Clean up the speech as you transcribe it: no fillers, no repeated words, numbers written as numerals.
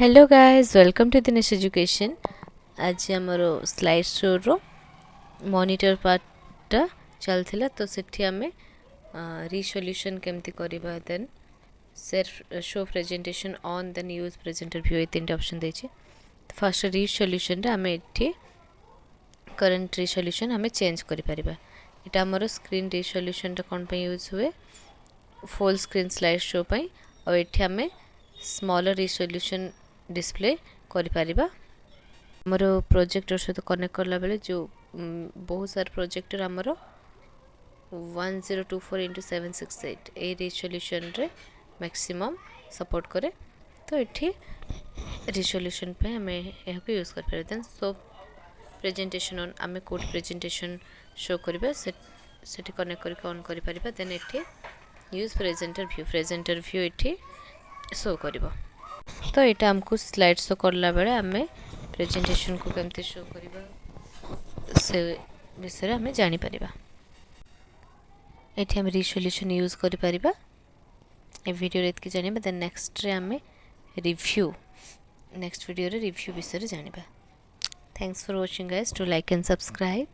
Hello guys, welcome to Dinesh education. आज आमर slide show रो मॉनिटर पार्टा चलथिला तो सेठी आमे रिसोल्यूशन केमती करबा, then self show presentation on, then use presenter view, ए तीनटा ऑप्शन देछि। फर्स्ट रिसोल्यूशन रे आमे एठी करंट रिसोल्यूशन आमे चेंज करि परिबा। एटा हमर स्क्रीन रिसोल्यूशन रे कोन पे यूज हुए, फुल स्क्रीन स्लाइड शो पई, और एठी आमे स्मॉलर रिसोल्यूशन डिस्प्ले करिपारिबा। हमर प्रोजेक्टर सहित कनेक्ट करला बेले जो बहुत सारे प्रोजेक्टर हमर 1024x768 ए रिसोल्यूशन रे मैक्सिमम सपोर्ट करे, तो एठी रिसोल्यूशन पे हमें यहां यूज कर पारे। देन सो प्रेजेंटेशन ऑन, आमे कोड प्रेजेंटेशन शो करबा सेठी कनेक्ट करके ऑन करि परिबा। देन एठी यूज प्रेजेंटर व्यू एठी शो करिबो। तो यहाँ आमको स्लाइड शो करला बेले आमे प्रेजेंटेशन को केमती शो करिबा से विषय आमे जानि परिबा। एठी हम रिसोल्यूशन यूज करि परिबा। ए वीडियो रे एतकी जानिबा, देन नेक्स्ट रे आमे रिव्यू, नेक्स्ट वीडियो रे रिव्यू विषय जानिबा। Thanks for watching guys, to like and subscribe.